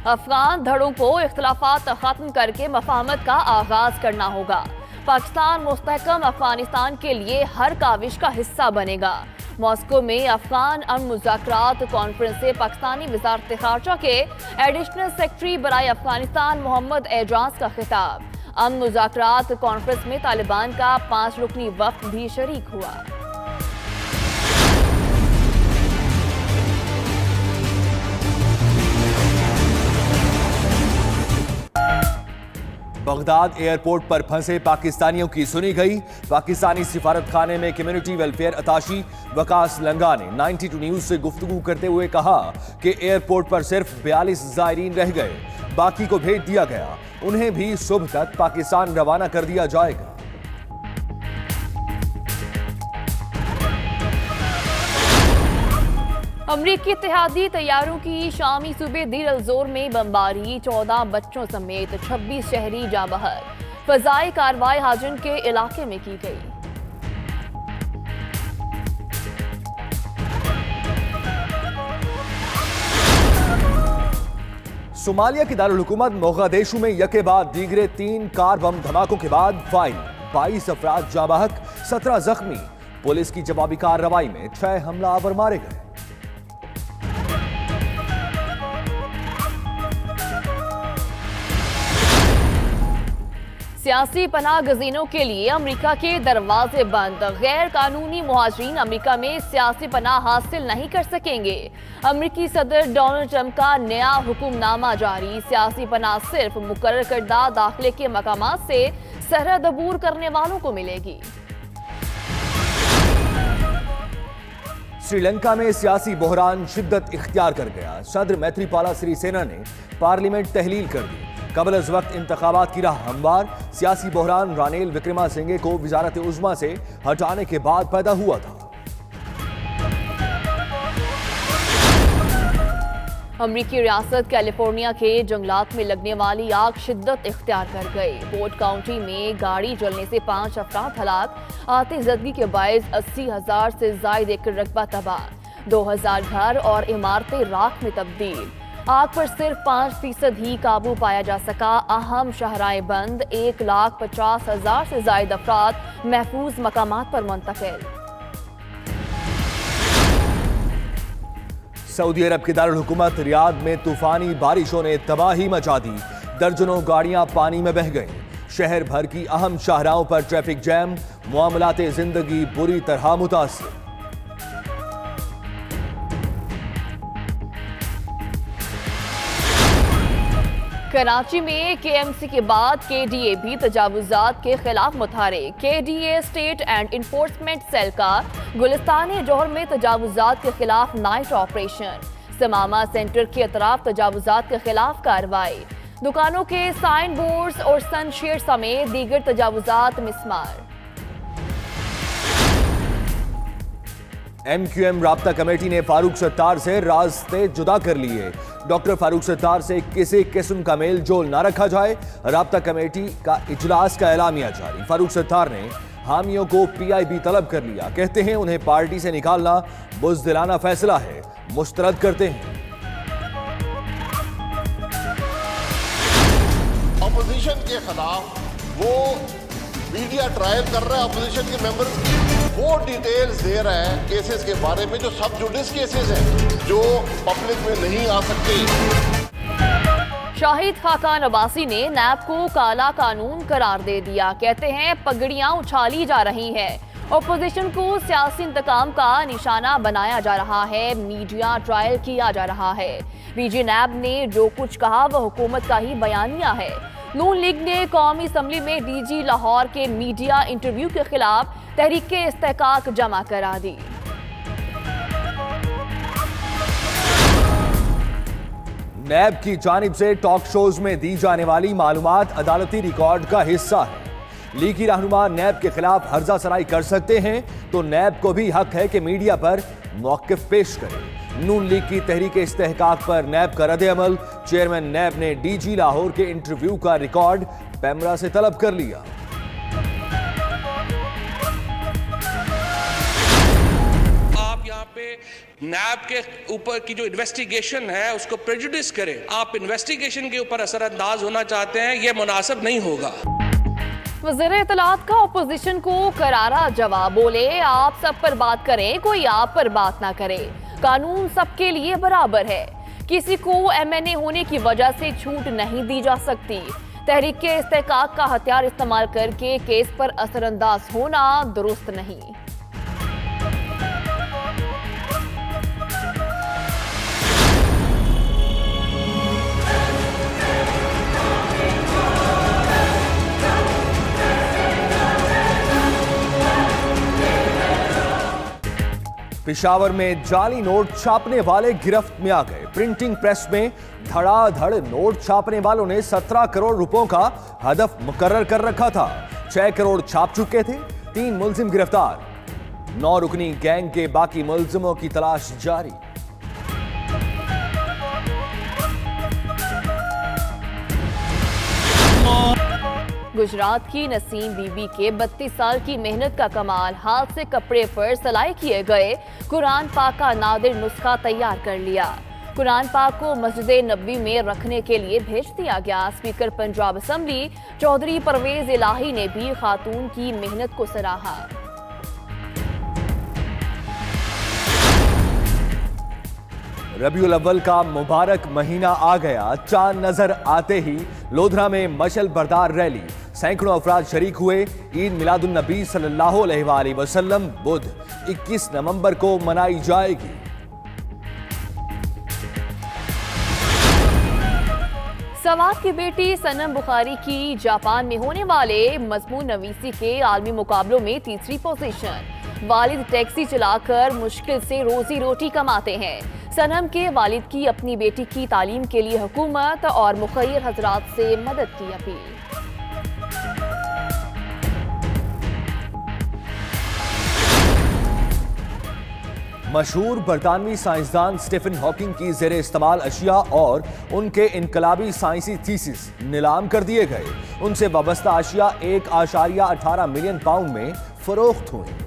अफगान धड़ों को इख्तलाफात खत्म करके मफाहमत का आगाज करना होगा। पाकिस्तान मुस्तहकम अफगानिस्तान के लिए हर काविश का हिस्सा बनेगा। मॉस्को में अफगान अमन मुज़ाकरात कॉन्फ्रेंस से पाकिस्तानी वज़ारत ख़ारजा के एडिशनल सेक्रेटरी बराए अफगानिस्तान मोहम्मद एजाज का खिताब। अमन मुज़ाकरात कॉन्फ्रेंस में तालिबान का 5 रुकनी वफ़द भी शरीक हुआ। बगदाद एयरपोर्ट पर फंसे पाकिस्तानियों की सुनी गई। पाकिस्तानी सिफारत खाने में कम्युनिटी वेलफेयर अताशी वकास लंगा ने 92 न्यूज से गुफ्तगू करते हुए कहा कि एयरपोर्ट पर सिर्फ 42 ज़ायरीन रह गए, बाकी को भेज दिया गया। उन्हें भी सुबह तक पाकिस्तान रवाना कर दिया जाएगा। अमरीकी इत्तेहादी तैयारों की शामी सूबे दीर अल-ज़ोर में बमबारी, 14 बच्चों समेत 26 शहरी जा बहर। फजाई कार्रवाई हाजन के इलाके में की गई। सोमालिया की दारुल हुकूमत मोगादिशु में यके बाद दीगरे 3 कार बम धमाकों के बाद फायर, 22 अफराद जाँ बहक, 17 जख्मी। पुलिस की जवाबी कार्रवाई में 6 हमलावर मारे गए। सियासी पनाह गजीनों के लिए अमेरिका के दरवाजे बंद। गैर कानूनी मुहाजिरीन अमेरिका में सियासी पनाह हासिल नहीं कर सकेंगे। अमेरिकी सदर डोनाल्ड ट्रंप का नया हुक्मनामा जारी। सियासी पनाह सिर्फ मुकर्रर करदा दाखिले के मकामात से सरहद अबूर करने वालों को मिलेगी। श्रीलंका में सियासी बहरान शिद्दत इख्तियार कर गया। सदर मैत्रीपाला सिरिसेना ने पार्लियामेंट तहलील कर दी। कबल अज वक्त इंतखाबात की राह हमवार। सियासी बहरान रानिल विक्रमासिंघे को वजारत उज़्मा से हटाने के बाद पैदा हुआ था। अमरीकी रियासत कैलिफोर्निया के जंगलात में लगने वाली आग शिद्दत इख्तियार कर गई। पोर्ट काउंटी में गाड़ी जलने से 5 अफराद हलाक। आतिशज़दगी के बायस 80,000 से ज़ायद एकड़ रकबा तबाह। 2000 घर और इमारतें राख में तब्दील। आग पर सिर्फ 5% ही काबू पाया जा सका। अहम शहराएं बंद। 1,50,000 से ज़ायद अफराद महफूज मकामात पर मुंतकिल। सऊदी अरब की दारुल हुकूमत रियाद में तूफानी बारिशों ने तबाही मचा दी। दर्जनों गाड़ियां पानी में बह गईं। शहर भर की अहम शाहराहों पर ट्रैफिक जैम। मामलाते जिंदगी बुरी तरह मुतासिर। कराची में केएमसी के बाद केडीए भी तजावुजात के खिलाफ मुतहरिक। KDA state and enforcement cell का गुलिस्तान जौहर में तजावुजात के खिलाफ नाइट ऑपरेशन। समामा सेंटर के अतराफ तजावुजात के खिलाफ कार्रवाई। दुकानों के साइन बोर्ड्स और सनशेड समेत दीगर तजावुजात मिसमार। MQM राब्ता कमेटी ने फारूक सत्तार से रास्ते जुदा कर लिए। डॉक्टर फारूक सत्तार से किसी किस्म का मेल जोल ना रखा जाए। राब्ता कमेटी का इजलास का एलामिया जारी। फारूक सत्तार ने हामियों को PIB तलब कर लिया। कहते हैं उन्हें पार्टी से निकालना बुज़दिलाना फैसला है, मुस्तरद करते हैं। अपोजिशन के खिलाफ वो मीडिया ट्रायल कर रहा है। अपोजिशन के मेंबर वो डिटेल्स दे रहा है केसेस के बारे में जो सब जुडिस केसेस हैं, जो पब्लिक में नहीं आ सकते। शाहिद खाकान अब्बासी ने नैब को काला कानून करार दे दिया। कहते हैं पगड़ियां उछाली जा रही हैं। अपोजिशन को सियासी इंतकाम का निशाना बनाया जा रहा है। मीडिया ट्रायल किया जा रहा है। बीजी नैब ने जो कुछ कहा वह हुकूमत का ही बयानिया है। नून लीग ने कौमी असम्बली में DG लाहौर के मीडिया इंटरव्यू के खिलाफ तहरीक इस्तेहकाक जमा करा दी। नैब की जानिब से टॉक शोज में दी जाने वाली मालूमात अदालती रिकॉर्ड का हिस्सा है। लीगी रहनुमा नैब के खिलाफ हर्जा सराई कर सकते हैं तो नैब को भी हक है कि मीडिया पर मौक़िफ़ पेश करे। नून लीग की तहरीक इस्तेहकाक पर नैब का रद्द अमल। चेयरमैन नैब ने DG लाहौर के इंटरव्यू का रिकॉर्ड पैमरा से तलब कर लिया। आप यहाँ पे नैब के ऊपर की जो इन्वेस्टिगेशन है उसको प्रेजुडिस करें, आप इन्वेस्टिगेशन के ऊपर असरअंदाज होना चाहते हैं, ये मुनासिब नहीं होगा। वज़ीर इत्तलात का अपोजिशन को करारा जवाब, बोले आप सब पर बात करें, कोई आप पर बात ना करे। कानून सबके लिए बराबर है, किसी को MNA होने की वजह से छूट नहीं दी जा सकती। तहरीक के इस्तेहकाक का हथियार इस्तेमाल करके केस पर असरअंदाज होना दुरुस्त नहीं। पेशावर में जाली नोट छापने वाले गिरफ्त में आ गए। प्रिंटिंग प्रेस में धड़ाधड़ नोट छापने वालों ने 17 करोड़ रुपयों का हदफ मुकर्रर कर रखा था। 6 करोड़ छाप चुके थे। 3 मुलजिम गिरफ्तार। 9 रुकनी गैंग के बाकी मुलजिमों की तलाश जारी। गुजरात की नसीम बीबी के 32 साल की मेहनत का कमाल, हाथ से कपड़े पर सिलाई किए गए कुरान पाक का नादिर नुस्खा तैयार कर लिया। कुरान पाक को मस्जिद नबवी में रखने के लिए भेज दिया गया। स्पीकर पंजाब असेंबली चौधरी परवेज इलाही ने भी खातून की मेहनत को सराहा। रबीउल अव्वल का मुबारक महीना आ गया। चांद नजर आते ही लोधरा में मशल बरदार रैली, सैकड़ों अफराद शरीक हुए। ईद मिलादुन नबी सल्लल्लाहु अलैहि वसल्लम बुध 21 नवंबर को मनाई जाएगी। सवाद की बेटी सनम बुखारी की जापान में होने वाले मजमून नवीसी के आलमी मुकाबलों में तीसरी पोजीशन। वालिद टैक्सी चलाकर मुश्किल से रोजी रोटी कमाते हैं। सनम के वालिद की अपनी बेटी की तालीम के लिए हुकूमत और मुखय्यर हजरात से मदद की अपील। मशहूर बरतानवी साइंसदान स्टीफन हॉकिंग की जेर इस्तेमाल अशिया और उनके इनकलाबी साइंसी थीसिस नीलाम कर दिए गए। उनसे वाबस्ता अशिया 1.18 मिलियन पाउंड में फरोख्त हुई।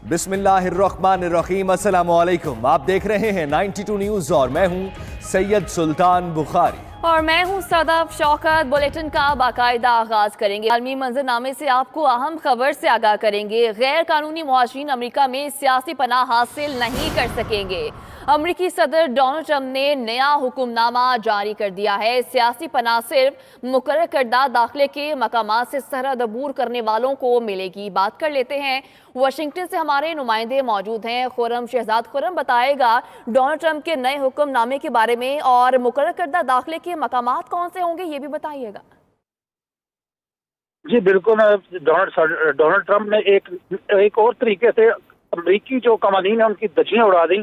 बिस्मिल्लाहिर्रहमानिर्रहीम, अस्सलामु अलैकुम। आप देख रहे हैं 92 न्यूज़ और मैं हूं सैयद सुल्तान बुखारी और मैं हूं सदफ शौकत। बुलेटिन का बाकायदा आगाज करेंगे। आलमी मंजरनामे से आपको अहम खबर से आगाह करेंगे। गैर कानूनी मुहाजिरीन अमेरिका में सियासी पनाह हासिल नहीं कर सकेंगे। अमेरिकी सदर डोनाल्ड ट्रंप ने नया हुक्मनामा जारी कर दिया है। सियासी पनाह सिर्फ मुकर्रर करदा दाखिले के मकामात से सरहद अबूर करने वालों को मिलेगी। बात कर लेते हैं, वाशिंगटन से हमारे नुमाइंदे मौजूद हैं। खुर्रम शहजाद खुर्रम बताएगा डोनाल्ड ट्रंप के नए हुक्मनामे के बारे में और मुकर्रर करदा दाखिले के मकामात कौन से होंगे, ये भी बताइएगा। जी बिल्कुल, डोनाल्ड ट्रंप ने एक और तरीके से अमरीकी जो कवानीन है उनकी धज्जियां उड़ा दी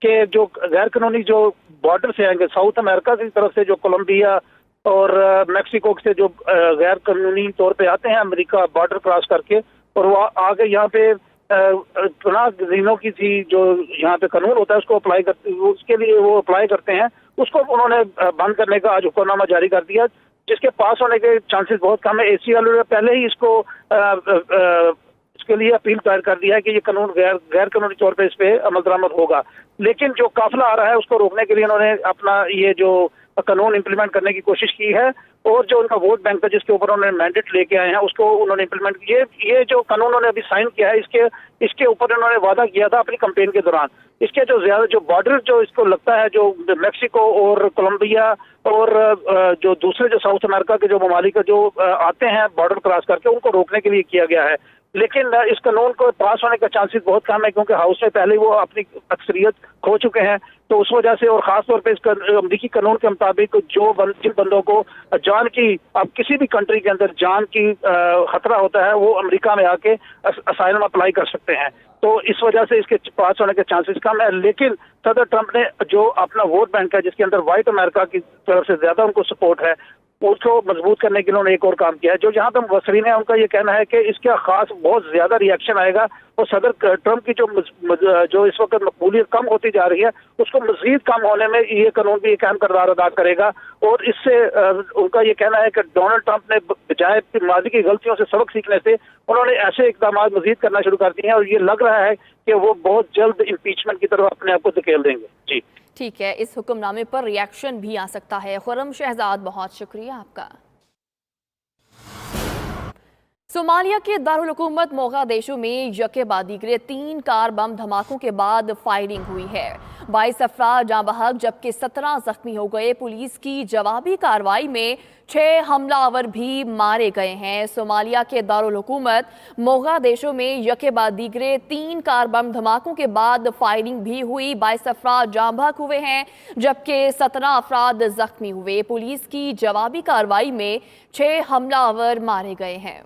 कि जो गैर कानूनी जो बॉर्डर से आएंगे, साउथ अमेरिका की तरफ से जो कोलंबिया और मैक्सिको से जो गैर कानूनी तौर पे आते हैं अमेरिका बॉर्डर क्रॉस करके, और वो आगे यहाँ पे पनाह गजीनों की थी जो यहाँ पे कानून होता है उसको अप्लाई करते, उसके लिए वो अप्लाई करते हैं, उसको उन्होंने बंद करने का आज हुक्मनामा जारी कर दिया, जिसके पास होने के चांसेस बहुत कम है। ACLU ने पहले ही इसको इसके लिए अपील दायर कर दिया है कि ये कानून गैर कानूनी तौर पे इस पे अमल दरामद होगा। लेकिन जो काफिला आ रहा है उसको रोकने के लिए उन्होंने अपना ये जो कानून इंप्लीमेंट करने की कोशिश की है, और जो उनका वोट बैंक था जिसके ऊपर उन्होंने मैंडेट लेके आए हैं उसको उन्होंने इंप्लीमेंट किया। ये जो कानून उन्होंने अभी साइन किया है इसके ऊपर उन्होंने वादा किया था अपनी कैंपेन के दौरान। इसके जो ज्यादा जो बॉर्डर जो इसको लगता है जो मैक्सिको और कोलंबिया और जो दूसरे जो साउथ अमेरिका के जो ममालिक जो आते हैं बॉर्डर क्रॉस करके, उनको रोकने के लिए किया गया है। लेकिन इस कानून को पास होने का चांसेस बहुत कम है, क्योंकि हाउस में पहले वो अपनी अक्सरियत खो चुके हैं। तो उस वजह से, और खास तौर पे इस अमरीकी कानून के मुताबिक जिन बंदों को जान की, अब किसी भी कंट्री के अंदर जान की खतरा होता है, वो अमेरिका में आके असाइलम अप्लाई कर सकते हैं। तो इस वजह से इसके पास होने के चांसेस कम है। लेकिन सदर ट्रंप ने जो अपना वोट बैंक है जिसके अंदर व्हाइट अमेरिका की तरफ से ज्यादा उनको सपोर्ट है, उसको मजबूत करने के लिए उन्होंने एक और काम किया है। जो जहां तक मुबसरीन है उनका ये कहना है कि इसका खास बहुत ज्यादा रिएक्शन आएगा और सदर ट्रंप की जो इस वक्त मकबूलियत कम होती जा रही है उसको मजीद कम होने में ये कानून भी एक अहम किरदार अदा करेगा। और इससे उनका ये कहना है कि डोनाल्ड ट्रंप ने बजाय माजी की गलतियों से सबक सीखने से उन्होंने ऐसे इकदाम मजीद करना शुरू कर दिए हैं और ये लग रहा है कि वो बहुत जल्द इम्पीचमेंट की तरफ अपने आप को धकेल देंगे। जी ठीक है, इस हुक्मनामे पर रिएक्शन भी आ सकता है। खुर्रम शहजाद, बहुत शुक्रिया आपका। सोमालिया के दारुल हुकूमत मोगादिशु में यके बाद दीगरे 3 कार बम धमाकों के बाद फायरिंग हुई है। 22 अफराद जाँ बहक जबकि 17 जख्मी हो गए। पुलिस की जवाबी कार्रवाई में 6 हमलावर भी मारे गए हैं। सोमालिया के दारुल हुकूमत मोगादिशु में यके बाद दीगरे 3 कार बम धमाकों के बाद फायरिंग भी हुई। 22 अफराद जाँ बहक हुए हैं जबकि 17 अफराद जख्मी हुए। पुलिस की जवाबी कार्रवाई में 6 हमलावर मारे गए हैं।